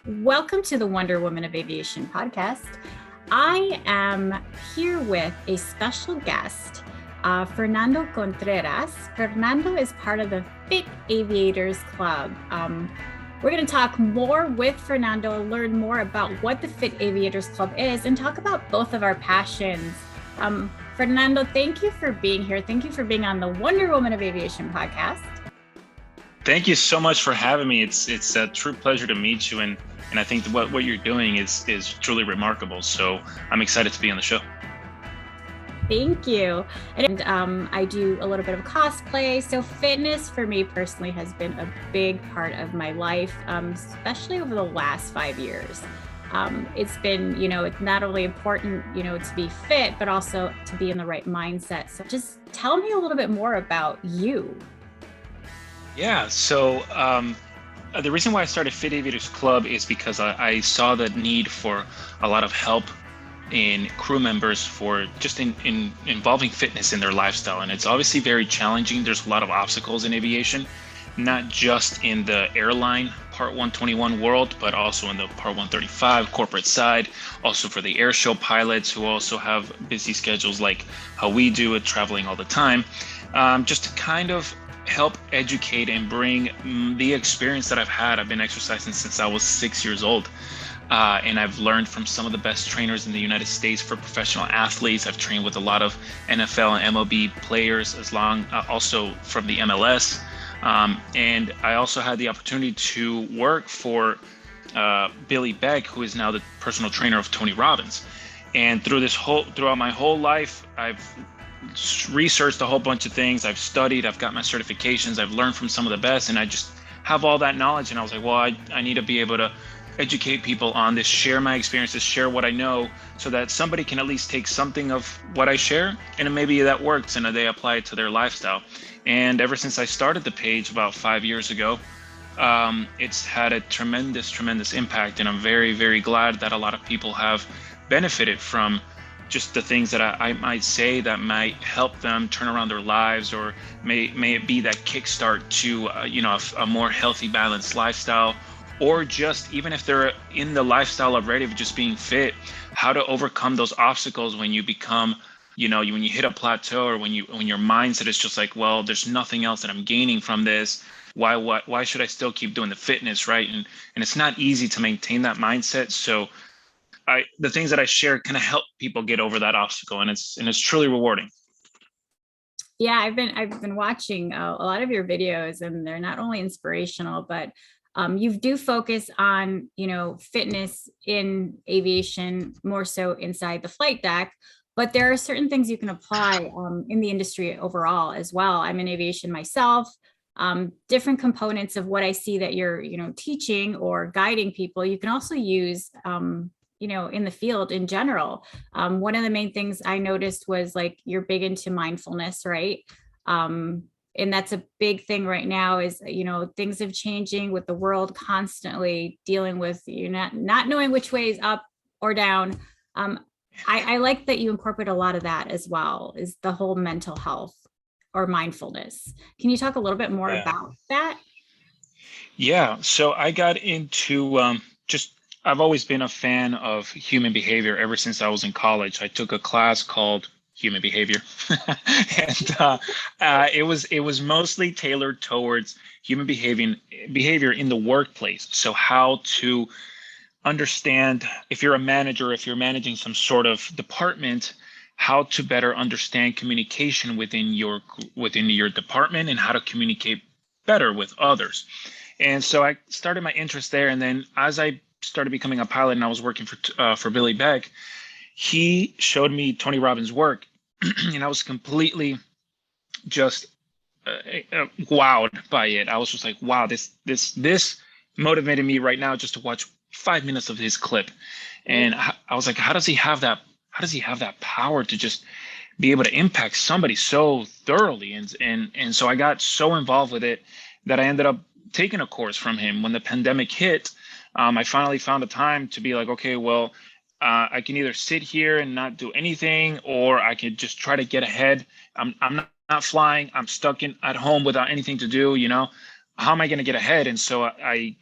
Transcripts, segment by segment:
Welcome to the Wonder Woman of Aviation podcast. I am here with a special guest, Fernando Contreras. Fernando is part of the Fit Aviators Club. We're going to talk more with Fernando, learn more about what the Fit Aviators Club is, and talk about both of our passions. Fernando, thank you for being here. Thank you for being on the Wonder Woman of Aviation podcast. Thank you so much for having me. It's a true pleasure to meet you, and I think what you're doing is truly remarkable. So I'm excited to be on the show. Thank you. And I do a little bit of cosplay. So fitness for me personally has been a big part of my life, especially over the last 5 years. It's been, it's not only important, to be fit, but also to be in the right mindset. So just tell me a little bit more about you. Yeah. So the reason why I started Fit Aviators Club is because I saw the need for a lot of help in crew members for just in involving fitness in their lifestyle. And it's obviously very challenging. There's a lot of obstacles in aviation, not just in the airline Part 121 world, but also in the Part 135 corporate side, also for the air show pilots who also have busy schedules like how we do it, traveling all the time, just to kind of help educate and bring the experience that I've had. I've been exercising since I was 6 years old. And I've learned from some of the best trainers in the United States for professional athletes. I've trained with a lot of NFL and MLB players, also from the MLS. And I also had the opportunity to work for Billy Beck, who is now the personal trainer of Tony Robbins. And throughout my whole life, I've researched a whole bunch of things. I've studied, I've got my certifications, I've learned from some of the best, and I just have all that knowledge. And I was like, well, I need to be able to educate people on this, share my experiences, share what I know, so that somebody can at least take something of what I share, and maybe that works and they apply it to their lifestyle. And ever since I started the page about 5 years ago, it's had a tremendous impact. And I'm very, very glad that a lot of people have benefited from just the things that I might say that might help them turn around their lives, or may it be that kickstart to a more healthy, balanced lifestyle, or just even if they're in the lifestyle already of just being fit, how to overcome those obstacles when you become, when you hit a plateau, or when your mindset is just like, well, there's nothing else that I'm gaining from this. Why should I still keep doing the fitness, right? And it's not easy to maintain that mindset. So the things that I share kind of help people get over that obstacle, and it's truly rewarding. Yeah, I've been watching a lot of your videos, and they're not only inspirational, but you do focus on, fitness in aviation, more so inside the flight deck, but there are certain things you can apply in the industry overall as well. I'm in aviation myself. Different components of what I see that you're, teaching or guiding people, you can also use in the field in general. One of the main things I noticed was like, you're big into mindfulness, right? And that's a big thing right now is, things have changing with the world constantly dealing with not knowing which way is up or down. I like that you incorporate a lot of that as well, is the whole mental health or mindfulness. Can you talk a little bit more about that? Yeah. So I got into I've always been a fan of human behavior ever since I was in college. I took a class called human behavior, and it was mostly tailored towards human behavior in the workplace. So how to understand, if you're a manager, if you're managing some sort of department, how to better understand communication within your department, and how to communicate better with others. And so I started my interest there, and then as I started becoming a pilot and I was working for Billy Beck, he showed me Tony Robbins' work, and I was completely just wowed by it. I was just like, wow, this motivated me right now just to watch 5 minutes of his clip. And I was like, how does he have that power to just be able to impact somebody so thoroughly? And so I got so involved with it that I ended up taking a course from him. When the pandemic hit, I finally found a time to be like, okay, well, I can either sit here and not do anything, or I could just try to get ahead. I'm not flying. I'm stuck at home without anything to do, how am I going to get ahead? And so I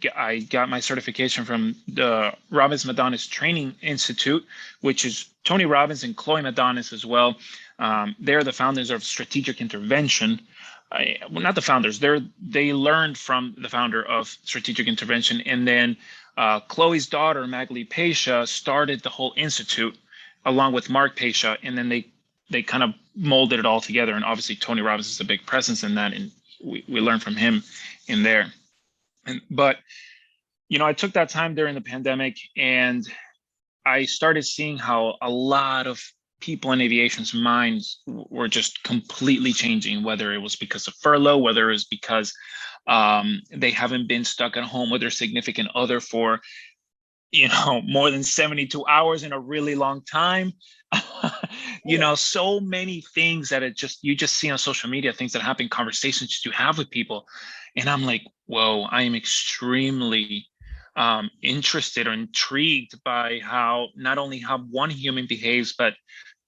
got my certification from the Robbins Madonis Training Institute, which is Tony Robbins and Chloe Madonis as well. They're the founders of strategic intervention. Well, not the founders. They learned from the founder of strategic intervention, and then Chloe's daughter Magali Pasha started the whole institute along with Mark Pasha, and then they kind of molded it all together. And obviously Tony Robbins is a big presence in that, and we learned from him in there. But I took that time during the pandemic, and I started seeing how a lot of people in aviation's minds were just completely changing, whether it was because of furlough, whether it was because they haven't been stuck at home with their significant other for more than 72 hours in a really long time. So many things that you just see on social media, things that happen, conversations you have with people. And I'm like, whoa, I am extremely interested or intrigued by how not only how one human behaves, but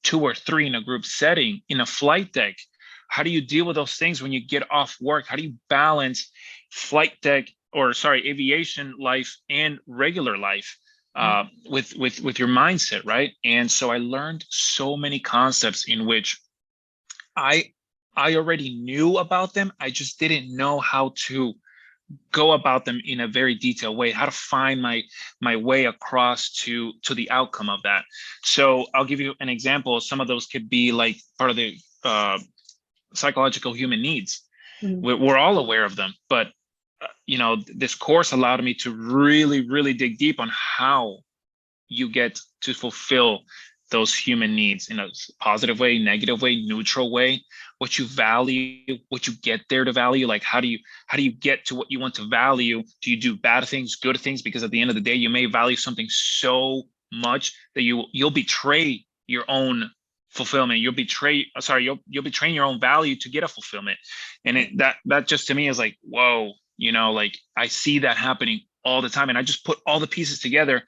two or three in a group setting, in a flight deck. How do you deal with those things when you get off work? How do you balance flight deck, or sorry, aviation life and regular life with your mindset, right? And so I learned so many concepts in which I already knew about them. I just didn't know how to go about them in a very detailed way, how to find my way across to the outcome of that. So I'll give you an example. Some of those could be like part of the psychological human needs. We're all aware of them, but this course allowed me to really dig deep on how you get to fulfill those human needs in a positive way, negative way, neutral way, what you value, what you get there to value. Like, how do you get to what you want to value? Do you do bad things, good things? Because at the end of the day, you may value something so much that you'll betray your own fulfillment. You'll betray your own value to get a fulfillment. And that just to me is like, whoa, like I see that happening all the time. And I just put all the pieces together,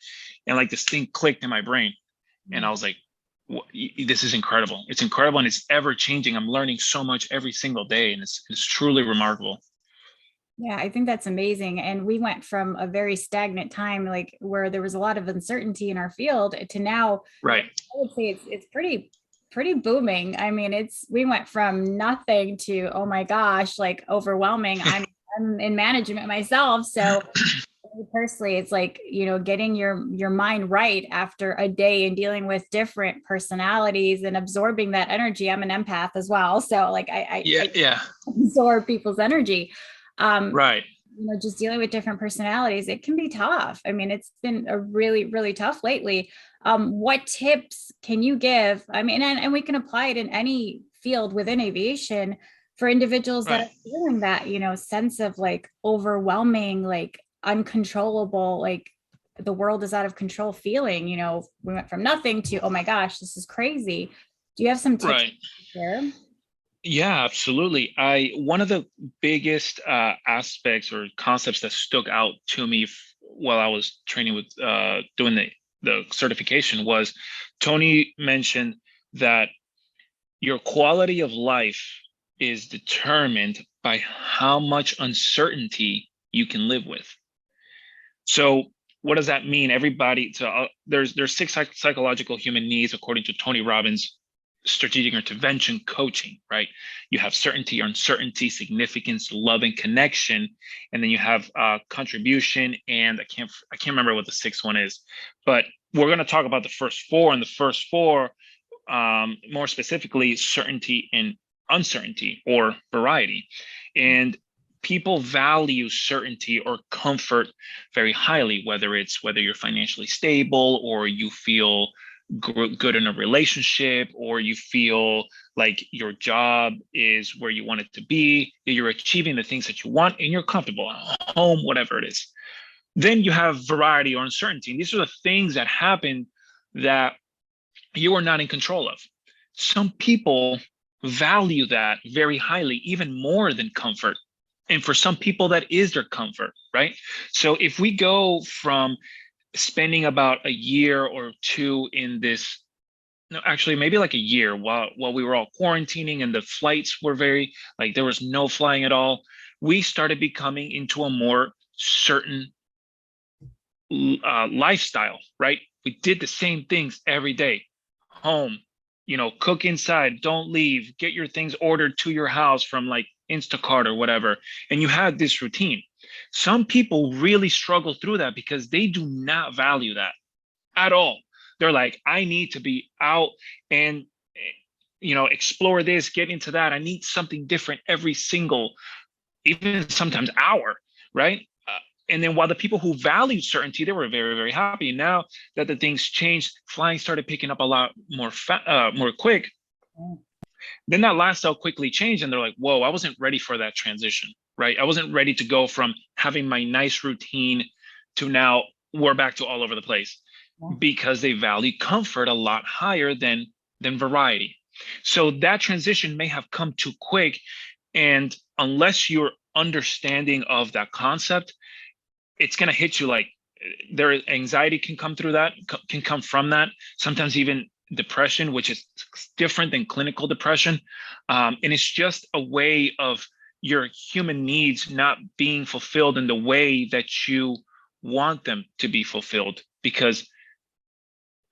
and like this thing clicked in my brain. And I was like, this is incredible. It's incredible, and it's ever changing. I'm learning so much every single day, and it's truly remarkable. Yeah, I think that's amazing. And we went from a very stagnant time, like where there was a lot of uncertainty in our field, to now, Right. I would say it's pretty booming. I mean, we went from nothing to, oh my gosh, like overwhelming. I'm in management myself, so personally, it's like, getting your mind right after a day and dealing with different personalities and absorbing that energy. I'm an empath as well, so like I absorb people's energy. Right. Just dealing with different personalities, it can be tough. I mean, it's been a really tough lately. What tips can you give? I mean, and we can apply it in any field within aviation for individuals that are feeling that, sense of like overwhelming, like uncontrollable, like the world is out of control feeling. We went from nothing to, oh my gosh, this is crazy. Do you have some tips to share? Yeah, absolutely. One of the biggest aspects or concepts that stuck out to me while I was training with doing the certification was Tony mentioned that your quality of life is determined by how much uncertainty you can live with. So what does that mean? Everybody, there's 6 psychological human needs according to Tony Robbins strategic intervention coaching, right? You have certainty, uncertainty, significance, love, and connection, and then you have contribution, and I can't remember what the 6th one is, but we're going to talk about the first 4, and the first 4 more specifically, certainty and uncertainty, or variety. And people value certainty or comfort very highly, whether you're financially stable, or you feel good in a relationship, or you feel like your job is where you want it to be, you're achieving the things that you want, and you're comfortable at home, whatever it is. Then you have variety or uncertainty. And these are the things that happen that you are not in control of. Some people value that very highly, even more than comfort. And for some people, that is their comfort, right? So if we go from spending about a year or two in this, no, actually maybe like a year while we were all quarantining and the flights were very, like there was no flying at all. we started becoming into a more certain lifestyle, right? We did the same things every day. Home, cook inside, don't leave, get your things ordered to your house from like Instacart or whatever. And you had this routine. Some people really struggle through that because they do not value that at all. They're like, I need to be out and explore this, get into that. I need something different every single, even sometimes hour, right? And then while the people who valued certainty, they were very, very happy. And now that the things changed, flying started picking up a lot more quick. Then that lifestyle quickly changed, and they're like, "Whoa, I wasn't ready for that transition, right? I wasn't ready to go from having my nice routine to now we're back to all over the place," because they value comfort a lot higher than variety. So that transition may have come too quick, and unless you're understanding of that concept, it's going to hit you like their anxiety can come through that, can come from that, sometimes even depression, which is different than clinical depression. And it's just a way of your human needs not being fulfilled in the way that you want them to be fulfilled. Because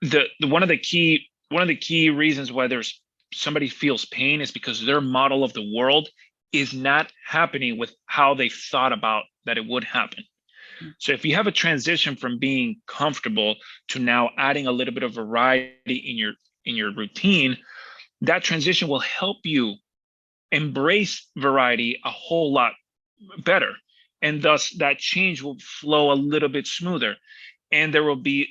the one of the key reasons why there's somebody feels pain is because their model of the world is not happening with how they thought about that it would happen. So if you have a transition from being comfortable to now adding a little bit of variety in your routine, that transition will help you embrace variety a whole lot better. And thus that change will flow a little bit smoother. And there will be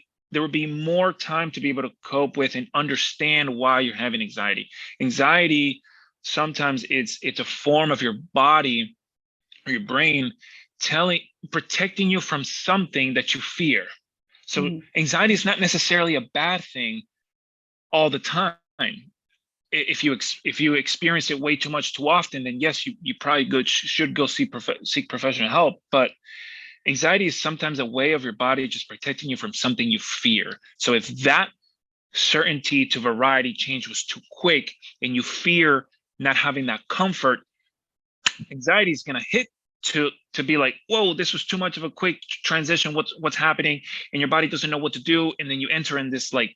more time to be able to cope with and understand why you're having anxiety. Anxiety, sometimes it's a form of your body or your brain protecting you from something that you fear. So anxiety is not necessarily a bad thing all the time. If you experience it way too much too often, then yes, you probably should go seek professional help. But anxiety is sometimes a way of your body just protecting you from something you fear. So if that certainty to variety change was too quick and you fear not having that comfort, anxiety is going to hit to be like, whoa, this was too much of a quick transition. What's happening? And your body doesn't know what to do. And then you enter in this like,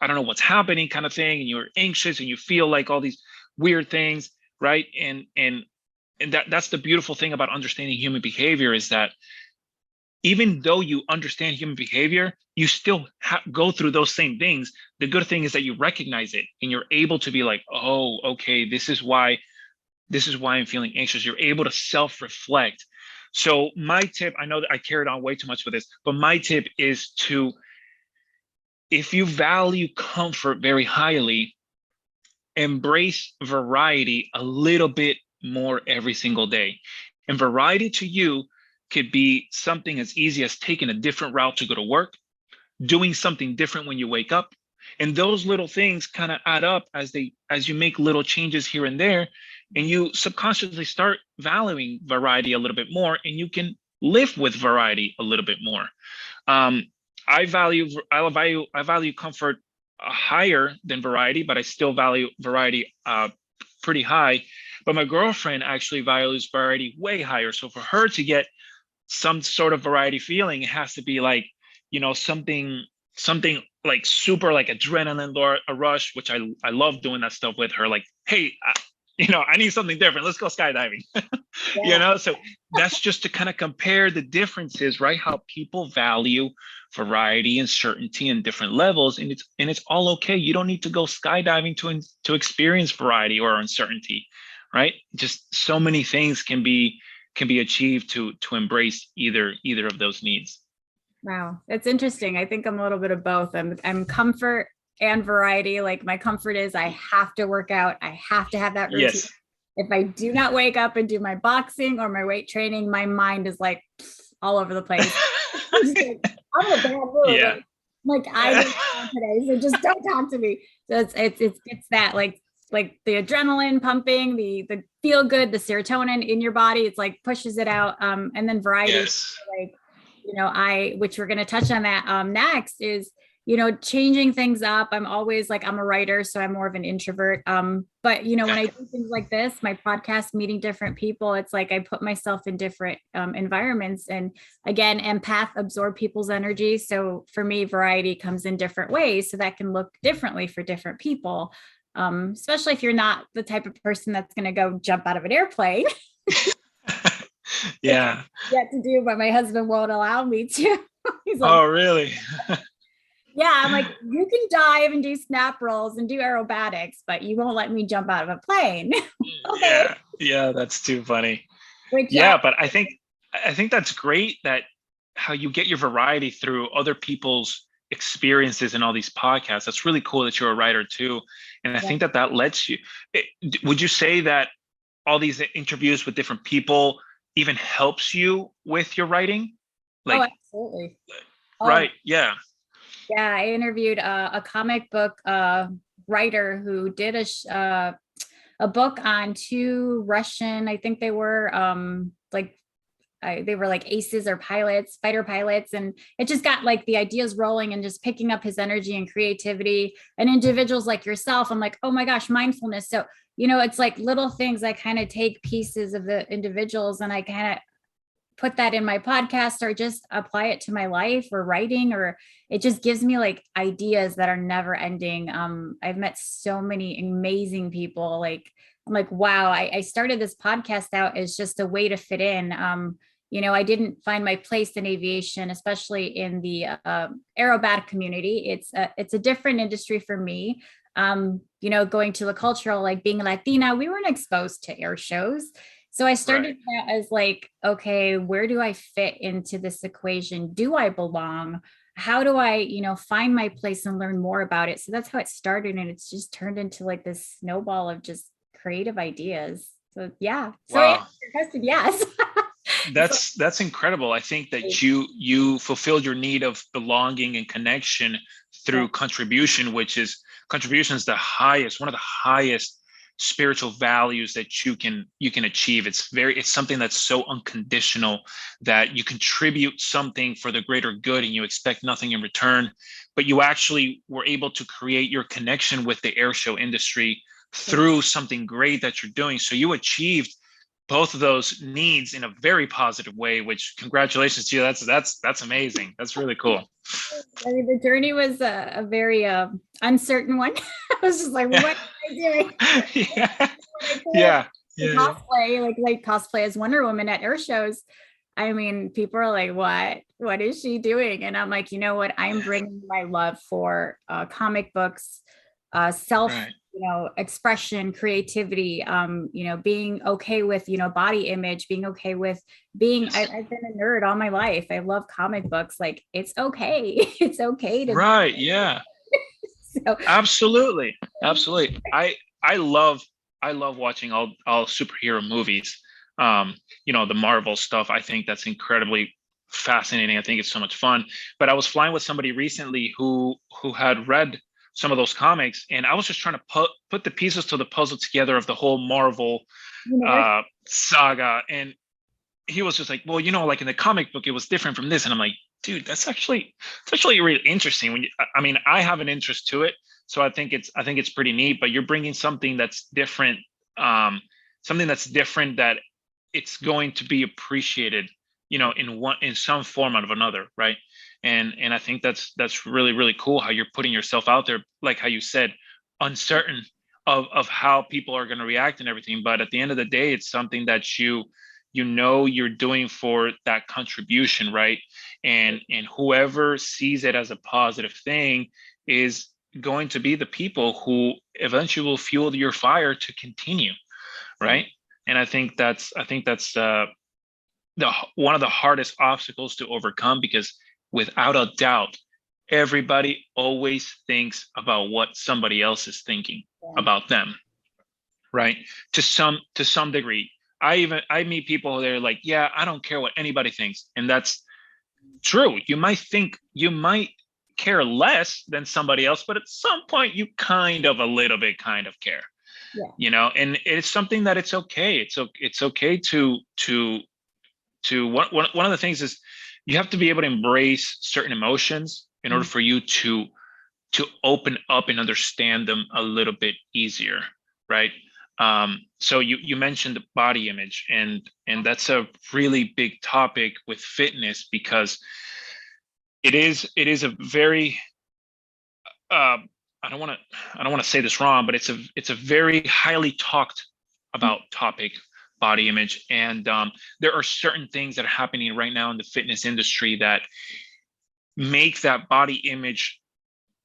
I don't know what's happening kind of thing. And you're anxious and you feel like all these weird things, right? And that's the beautiful thing about understanding human behavior, is that even though you understand human behavior, you still go through those same things. The good thing is that you recognize it and you're able to be like, oh, okay, this is why I'm feeling anxious. You're able to self-reflect. So my tip, I know that I carried on way too much with this, but my tip is to, if you value comfort very highly, embrace variety a little bit more every single day. And variety to you could be something as easy as taking a different route to go to work, doing something different when you wake up. And those little things kind of add up as you make little changes here and there, and you subconsciously start valuing variety a little bit more, and you can live with variety a little bit more. I value comfort higher than variety, but I still value variety pretty high. But my girlfriend actually values variety way higher. So for her to get some sort of variety feeling, it has to be like, something like super like adrenaline a rush, which I love doing that stuff with her. Like, hey, I need something different. Let's go skydiving. Yeah. So that's just to kind of compare the differences, right? How people value variety and certainty in different levels, and it's all okay. You don't need to go skydiving to experience variety or uncertainty, right? Just so many things can be achieved to embrace either of those needs. Wow, that's interesting. I think I'm a little bit of both. I'm comfort and variety. Like my comfort is I have to work out. I have to have that routine. Yes. If I do not wake up and do my boxing or my weight training, my mind is like all over the place. I'm in a bad mood. Yeah. Like I don't today, so just don't talk to me. So it's that like the adrenaline pumping, the feel good, the serotonin in your body. It's like pushes it out. And then variety, yes. like, which we're going to touch on that next, is changing things up. I'm always like, I'm a writer, so I'm more of an introvert. But when I Okay. do things like this, my podcast, meeting different people, it's like I put myself in different environments. And again, empath absorb people's energy. So for me, variety comes in different ways. So that can look differently for different people. Especially if you're not the type of person that's going to go jump out of an airplane, which Yeah. yet to do, but my husband won't allow me to. He's like, Oh, really? yeah, I'm like, you can dive and do snap rolls and do aerobatics, but you won't let me jump out of a plane. Okay. Yeah. Yeah, that's too funny. Which, Yeah, but I think that's great that how you get your variety through other people's experiences in all these podcasts. That's really cool that you're a writer too, and I yeah. think that that lets you. Would you say that all these interviews with different people even helps you with your writing? Oh, Like, absolutely. Oh, right? Yeah. yeah. I interviewed a comic book writer who did a book on two Russian, I think they were like they were like aces or pilots, fighter pilots. And it just got like the ideas rolling and just picking up his energy and creativity and individuals like yourself. I'm like, oh my gosh, mindfulness. So, it's like little things. I kind of take pieces of the individuals and I kind of put that in my podcast or just apply it to my life or writing, or it just gives me like ideas that are never ending. I've met so many amazing people. Like, I'm like, wow, I started this podcast out as just a way to fit in. I didn't find my place in aviation, especially in the aerobatic community. It's a different industry for me. Going to a cultural, like being Latina, we weren't exposed to air shows. So I Right. started that as like, okay, where do I fit into this equation? Do I belong? How do I, find my place and learn more about it? So that's how it started. And it's just turned into like this snowball of just creative ideas. So yeah. So yeah, Wow. your question, yes. So, That's incredible. I think that you fulfilled your need of belonging and connection yeah. through contribution, which is contribution is the highest, one of the highest spiritual values that you can achieve. It's something that's so unconditional that you contribute something for the greater good and you expect nothing in return, but you actually were able to create your connection with the air show industry through something great that you're doing. So you achieved both of those needs in a very positive way, which congratulations to you. That's amazing. That's really cool. I mean, the journey was a very uncertain one. I was just like, what am I doing? Yeah. When I pull up Yeah. to Yeah. cosplay, like cosplay as Wonder Woman at air shows, I mean, people are like, what is she doing? And I'm like, you know what? I'm Yeah. bringing my love for comic books, self, Right. expression, creativity, being okay with, body image, being okay with being, Yes. I've been a nerd all my life. I love comic books. Like, it's okay. It's okay to be. Right. Yeah. So, Absolutely. Absolutely. I love watching all superhero movies. The Marvel stuff. I think that's incredibly fascinating. I think it's so much fun. But I was flying with somebody recently who had read some of those comics, and I was just trying to put the pieces to the puzzle together of the whole Marvel universe. saga. And he was just like, well, like in the comic book, it was different from this. And I'm like, dude, it's actually really interesting. I mean, I have an interest to it, so I think it's pretty neat. But you're bringing um, something that's different that it's going to be appreciated, in some form out of another, right? And I think that's really really cool how you're putting yourself out there, like how you said, uncertain of how people are going to react and everything. But at the end of the day, it's something that you're doing for that contribution, right? And whoever sees it as a positive thing is going to be the people who eventually will fuel your fire to continue, right? And I think that's the one of the hardest obstacles to overcome, because without a doubt, everybody always thinks about what somebody else is thinking Yeah. about them, right? To some degree. I meet people who they're like, yeah, I don't care what anybody thinks. And that's true. You might care less than somebody else, but at some point you a little bit kind of care, Yeah. and it's something that it's okay. It's okay to one of the things is you have to be able to embrace certain emotions in order Mm. for you to to open up and understand them a little bit easier, right? So you mentioned the body image, and that's a really big topic with fitness, because it is a very uh, I don't want to say this wrong, but it's a very highly talked about topic, body image, and there are certain things that are happening right now in the fitness industry that make that body image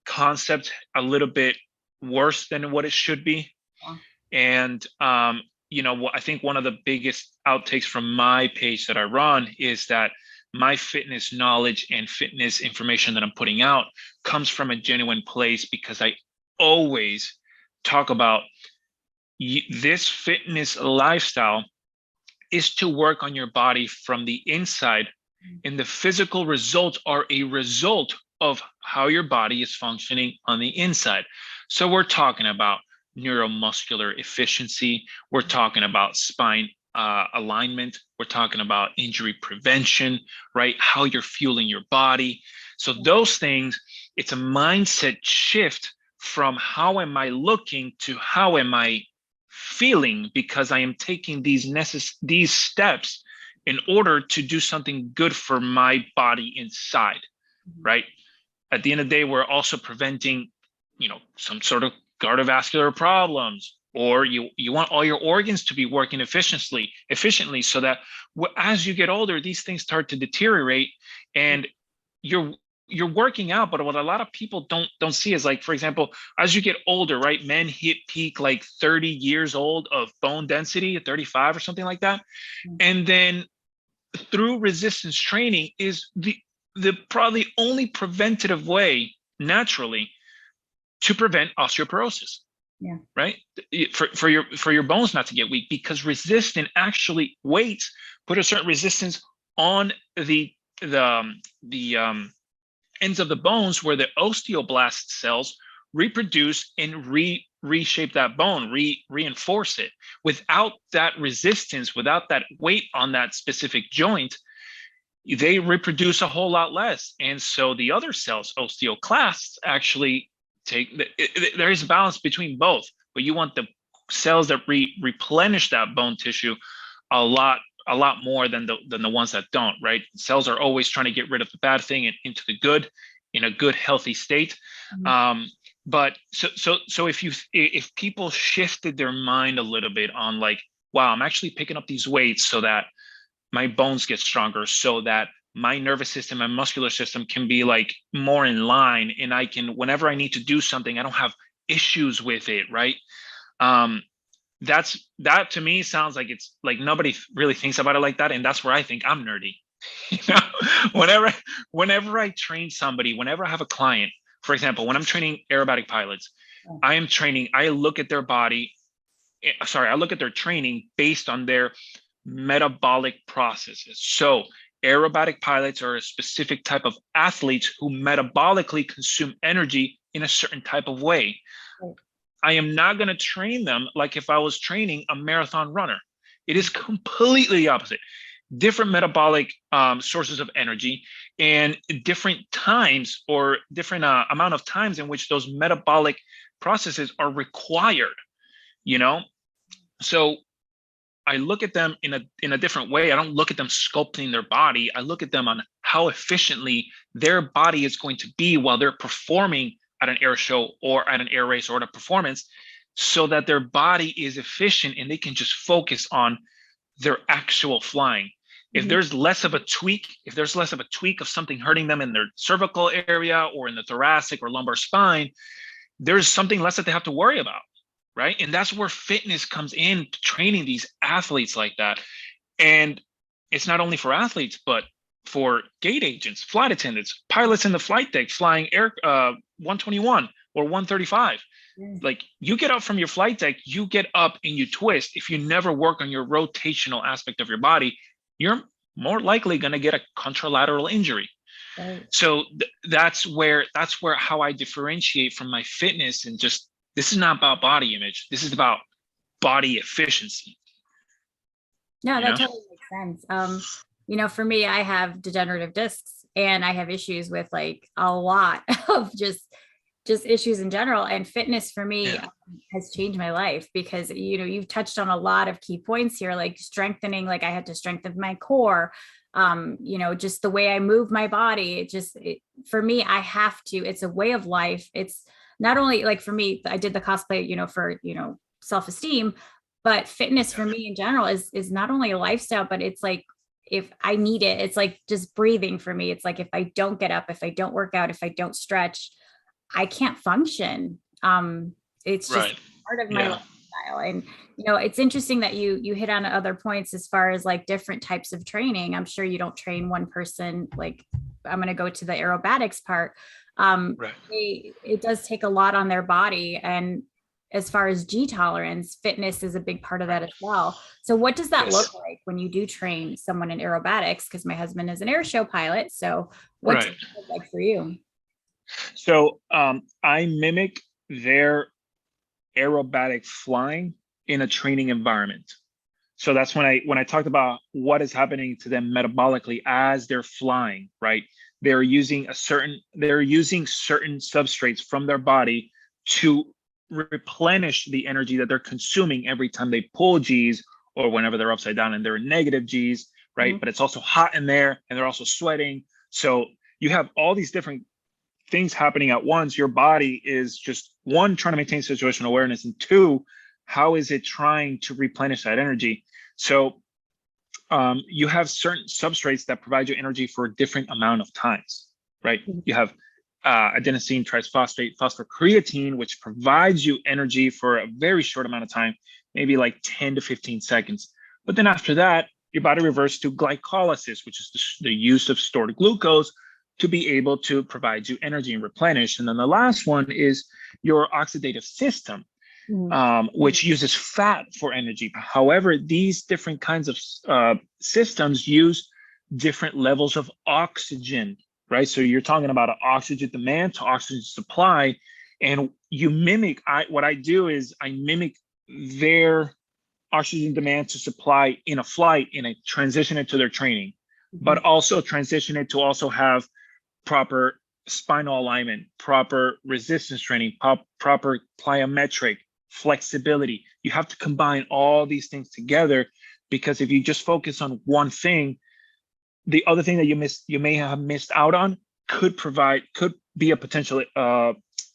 concept a little bit worse than what it should be. Yeah. And I think one of the biggest outtakes from my page that I run is that my fitness knowledge and fitness information that I'm putting out comes from a genuine place, because I always talk about this fitness lifestyle is to work on your body from the inside, and the physical results are a result of how your body is functioning on the inside. So we're talking about neuromuscular efficiency, we're talking about spine alignment, we're talking about injury prevention, right? How you're fueling your body. So those things, it's a mindset shift from how am I looking to how am I feeling, because I am taking these steps in order to do something good for my body inside, right? At the end of the day, we're also preventing, some sort of cardiovascular problems, or you want all your organs to be working efficiently, so that as you get older, these things start to deteriorate, and you're you're working out. But what a lot of people don't see is, like, for example, as you get older, right, men hit peak like 30 years old of bone density at 35 or something like that. And then through resistance training is the probably only preventative way naturally to prevent osteoporosis. Yeah. Right? For your bones not to get weak, because resistant actually weights put a certain resistance on the ends of the bones, where the osteoblast cells reproduce and reshape that bone, reinforce it. Without that resistance, without that weight on that specific joint, they reproduce a whole lot less. And so the other cells, osteoclasts, actually there is a balance between both, but you want the cells that replenish that bone tissue a lot more than the ones that don't, right? Cells are always trying to get rid of the bad thing and into the good, in a good, healthy state. But so if people shifted their mind a little bit on, like, wow, I'm actually picking up these weights so that my bones get stronger, so that my nervous system and muscular system can be like more in line, and I can, whenever I need to do something, I don't have issues with it, right? That to me sounds like it's like nobody really thinks about it like that, and that's where I think I'm nerdy. you know whenever I train somebody, whenever I have a client, for example, when I'm training aerobatic pilots, I look at their body, I look at their training based on their metabolic processes. So aerobatic pilots are a specific type of athletes who metabolically consume energy in a certain type of way. I am not going to train them like if I was training a marathon runner. It is completely the opposite. Different metabolic sources of energy, and different times, or different amount of times in which those metabolic processes are required. So I look at them in a different way. I don't look at them sculpting their body. I look at them on how efficiently their body is going to be while they're performing at an air show or at an air race or at a performance, so that their body is efficient and they can just focus on their actual flying. If there's less of a tweak, of something hurting them in their cervical area or in the thoracic or lumbar spine, there's something less that they have to worry about. Right. And that's where fitness comes in, training these athletes like that. And it's not only for athletes, but for gate agents, flight attendants, pilots in the flight deck flying air 121 or 135. Like, you get up from your flight deck, you get up and you twist. If you never work on your rotational aspect of your body, you're more likely going to get a contralateral injury. Right. So that's where how I differentiate from my fitness, and just, this is not about body image. This is about body efficiency. No, that totally makes sense. For me, I have degenerative discs, and I have issues with like a lot of just just issues in general. And fitness for me Yeah. has changed my life because, you've touched on a lot of key points here, like strengthening, like I had to strengthen my core, just the way I move my body. For me, I have to, it's a way of life. It's not only like for me, I did the cosplay, for, self-esteem, but fitness Yeah. for me in general is not only a lifestyle, but it's like, if I need it, it's like just breathing for me. It's like, if I don't get up, if I don't work out, if I don't stretch, I can't function. It's just Right. part of my Yeah. lifestyle. And it's interesting that you hit on other points as far as like different types of training. I'm sure you don't train one person. Like, I'm going to go to the aerobatics part. Right. It does take a lot on their body, and as far as G tolerance, fitness is a big part of Right. that as well. So what does that Yes. look like when you do train someone in aerobatics? Because my husband is an air show pilot. So what does Right. it look like for you? So I mimic their aerobatic flying in a training environment. So that's when I talked about what is happening to them metabolically as they're flying, right? They're using certain substrates from their body to replenish the energy that they're consuming every time they pull G's, or whenever they're upside down and they're in negative G's, right? Mhm. But it's also hot in there and they're also sweating. So you have all these different things happening at once. Your body is just, one, trying to maintain situational awareness, and two, how is it trying to replenish that energy? So you have certain substrates that provide you energy for a different amount of times, right? You have adenosine triphosphate phosphocreatine, which provides you energy for a very short amount of time, maybe like 10 to 15 seconds. But then after that, your body reverts to glycolysis, which is the use of stored glucose to be able to provide you energy and replenish. And then the last one is your oxidative system, Mhm. which uses fat for energy. However, these different kinds of systems use different levels of oxygen, right? So you're talking about an oxygen demand to oxygen supply, and you mimic. What I do is I mimic their oxygen demand to supply in a flight, and I transition it to their training, but Mhm. also transition it to also have proper spinal alignment, proper resistance training, proper plyometric flexibility. You have to combine all these things together, because if you just focus on one thing, the other thing that you may have missed out on could be a potential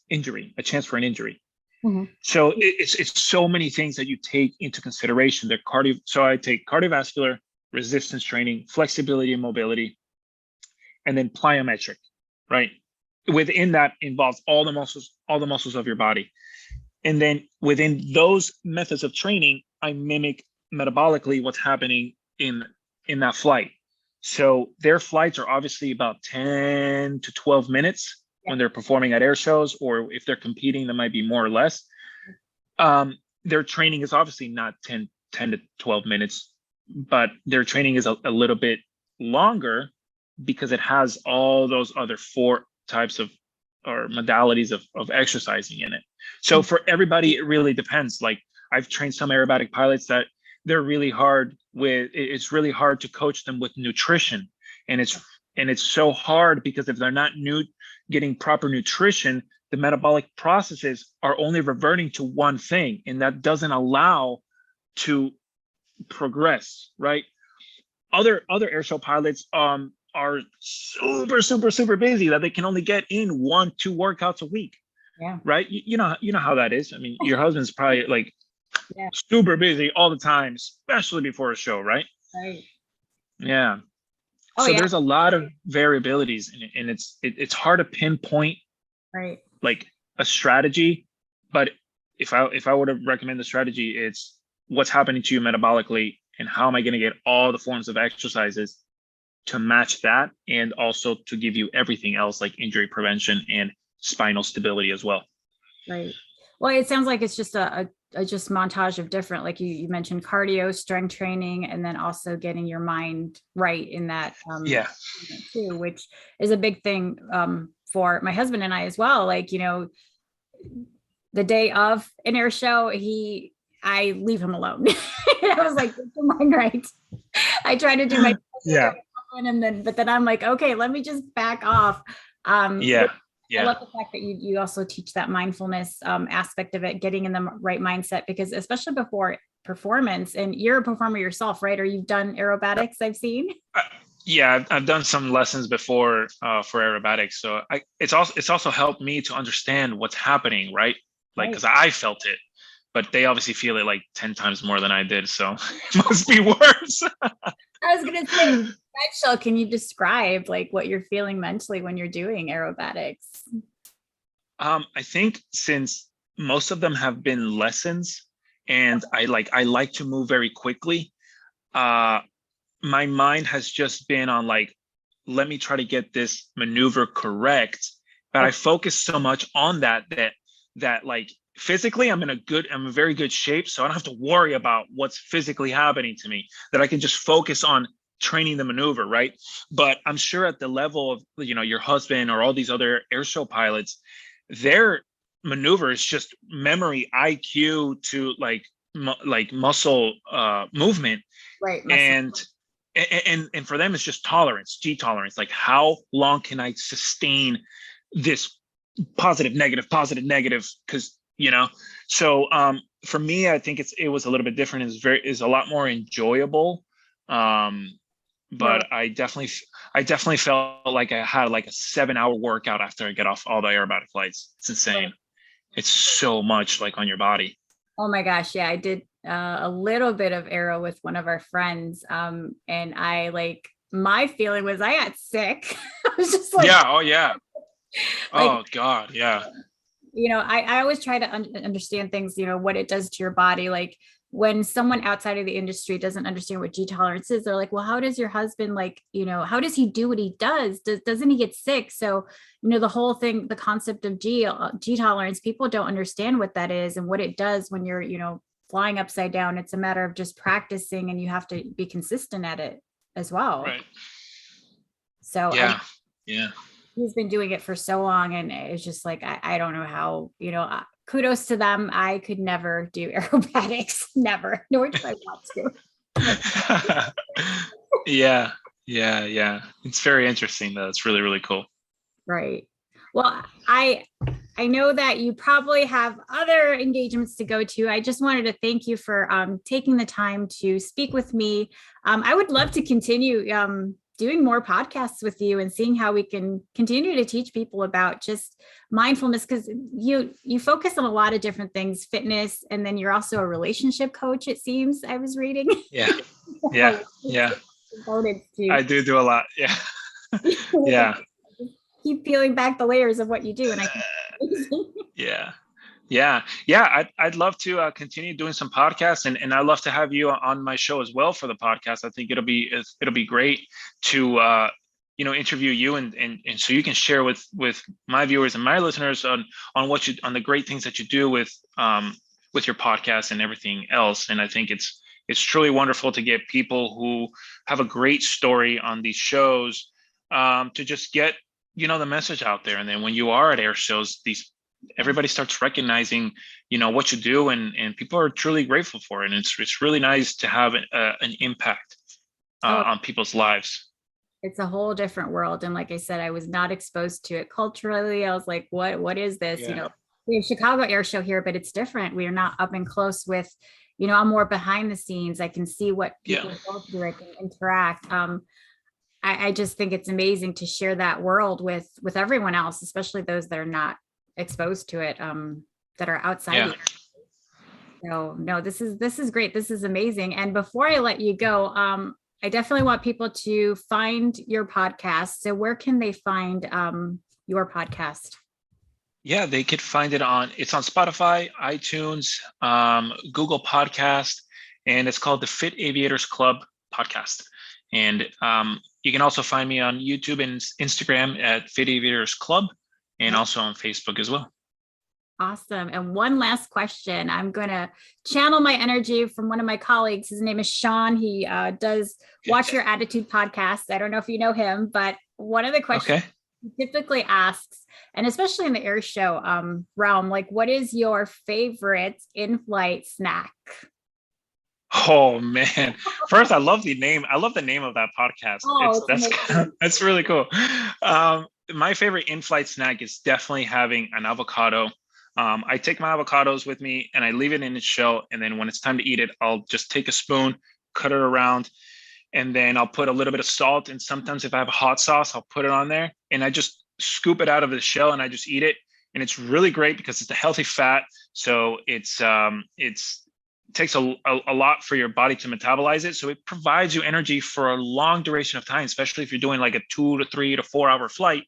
injury, a chance for an injury. Mhm. So it's so many things that you take into consideration. So I take cardiovascular, resistance training, flexibility and mobility, and then plyometric, right? Within that involves all the muscles of your body. And then within those methods of training, I mimic metabolically what's happening in that flight. So their flights are obviously about 10 to 12 minutes Yeah. when they're performing at air shows, or if they're competing, that might be more or less. Their training is obviously not 10 to 12 minutes, but their training is a little bit longer because it has all those other four types of or modalities of exercising in it. So for everybody, it really depends. Like, I've trained some aerobatic pilots that it's really hard to coach them with nutrition. And it's so hard because if they're not getting proper nutrition, the metabolic processes are only reverting to one thing, and that doesn't allow to progress, right? Other airshow pilots are super busy, that they can only get in 1-2 workouts a week, Yeah. right? You know how that is. I mean, your husband's probably like Yeah. super busy all the time, especially before a show, right? Right. Yeah. Oh So yeah. there's a lot of variabilities in it, and it's hard to pinpoint Right. like a strategy. But if I were to recommend the strategy, it's what's happening to you metabolically, and how am I going to get all the forms of exercises to match that, and also to give you everything else like injury prevention and spinal stability as well. Right. Well, it sounds like it's just a just montage of different, like you mentioned, cardio, strength training, and then also getting your mind right in that Yeah. too, which is a big thing for my husband and I as well. Like, the day of an air show, I leave him alone. I was like, get your mind right. I try to do my Yeah. and then but then I'm like, okay, let me just back off. Yeah. I Yeah. love the fact that you also teach that mindfulness aspect of it, getting in the right mindset, because especially before performance, and you're a performer yourself, right? Or you've done aerobatics, I've seen. Uh, yeah, I've done some lessons before for aerobatics, so it's also helped me to understand what's happening, right? Like, Right. because I felt it, but they obviously feel it like 10 times more than I did, so it must be worse. I was gonna say, Rachel, can you describe like what you're feeling mentally when you're doing aerobatics? I think since most of them have been lessons, and I like to move very quickly. Uh, my mind has just been on like, let me try to get this maneuver correct. But I Okay. focus so much on that like physically I'm in very good shape. So I don't have to worry about what's physically happening to me, that I can just focus on training the maneuver, right? But I'm sure at the level of, your husband or all these other air show pilots, their maneuver is just memory IQ to like muscle movement, Right. Muscle. and and for them it's just tolerance, G tolerance, like how long can I sustain this positive negative, because so for me I think it was a little bit different. Is a lot more enjoyable, um Right. but I definitely felt like I had like a 7-hour workout after I get off all the aerobatic flights. It's Right. insane. It's so much like on your body. Oh my gosh, yeah, I did a little bit of aero with one of our friends, and I like my feeling was I got sick. I was just Yeah, oh yeah, like oh god, yeah. I always try to understand things, what it does to your body. Like when someone outside of the industry doesn't understand what G tolerance is, they're like, well, how does your husband, like, how does he do what he does? Doesn't he get sick? So, the whole thing, the concept of G tolerance, people don't understand what that is and what it does when you're, flying upside down. It's a matter of just practicing, and you have to be consistent at it as well. Right. So Yeah. Yeah. he's been doing it for so long, and it's just like I don't know how, kudos to them. I could never do aerobatics, never, nor do I want to. Yeah. Yeah. Yeah. It's very interesting though. It's really, really cool. Right. Well, I know that you probably have other engagements to go to. I just wanted to thank you for taking the time to speak with me. I would love to continue doing more podcasts with you and seeing how we can continue to teach people about just mindfulness, because you focus on a lot of different things, fitness, and then you're also a relationship coach, it seems I was reading. Yeah. Yeah. Yeah. Devoted to I do a lot. Yeah. Yeah. keep peeling back the layers of what you do, and I think Yeah. Yeah. Yeah. I'd love to continue doing some podcasts, and I'd love to have you on my show as well for the podcast. I think it'll be great to interview you, and so you can share with my viewers and my listeners on on the great things that you do with your podcast and everything else. And I think it's truly wonderful to get people who have a great story on these shows, to just get the message out there. And then when you are at air shows, these everybody starts recognizing what you do, and people are truly grateful for it. And it's really nice to have an impact oh, on people's lives. it's a whole different world. And like I said, I was not exposed to it culturally. I was like, what is this? Yeah. We have Chicago Air Show here, but it's different. We are not up and close with, I'm more behind the scenes. I can see what Yeah. people go through. I can interact. I just think it's amazing to share that world with everyone else, especially those that are not exposed to it, that are outside. Yeah. So no, this is great. This is amazing. And before I let you go, I definitely want people to find your podcast. So where can they find your podcast? Yeah, they could find it's on Spotify, iTunes, Google Podcast, and it's called the Fit Aviators Club podcast. And you can also find me on YouTube and Instagram at Fit Aviators Club, and also on Facebook as well. Awesome. And one last question. I'm going to channel my energy from one of my colleagues. His name is Sean. He does Watch Your Attitude podcast. I don't know if you know him, but one of the questions he typically asks, and especially in the air show realm, like, what is your favorite in-flight snack? Oh man! First, I love the name. I love the name of that podcast. Oh, That's really cool. my favorite in-flight snack is definitely having an avocado. I take my avocados with me and I leave it in its shell. And then when it's time to eat it, I'll just take a spoon, cut it around, and then I'll put a little bit of salt. And sometimes if I have a hot sauce, I'll put it on there and I just scoop it out of the shell and I just eat it. And it's really great because it's a healthy fat. So it's it takes a lot for your body to metabolize it. So it provides you energy for a long duration of time, especially if you're doing like a 2 to 3 to 4 hour flight.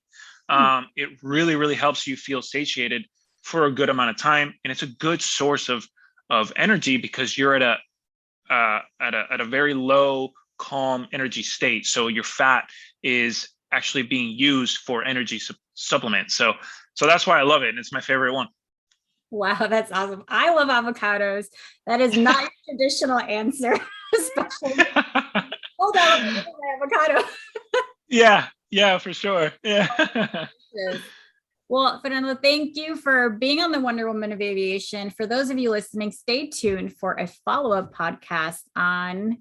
It really, really helps you feel satiated for a good amount of time. And it's a good source of energy because you're at a very low, calm energy state. So your fat is actually being used for energy supplement. So that's why I love it. And it's my favorite one. Wow, that's awesome. I love avocados. That is not your traditional answer, especially hold on, let me get my avocado. Yeah, yeah, for sure. Yeah. Yes. Well, Fernando, thank you for being on the Wonder Woman of Aviation. For those of you listening, stay tuned for a follow-up podcast on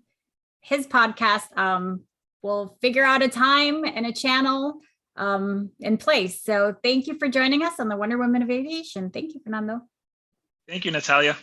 his podcast. We'll figure out a time and a channel in place. So thank you for joining us on the Wonder Woman of Aviation. Thank you, Fernando. Thank you, Natalia.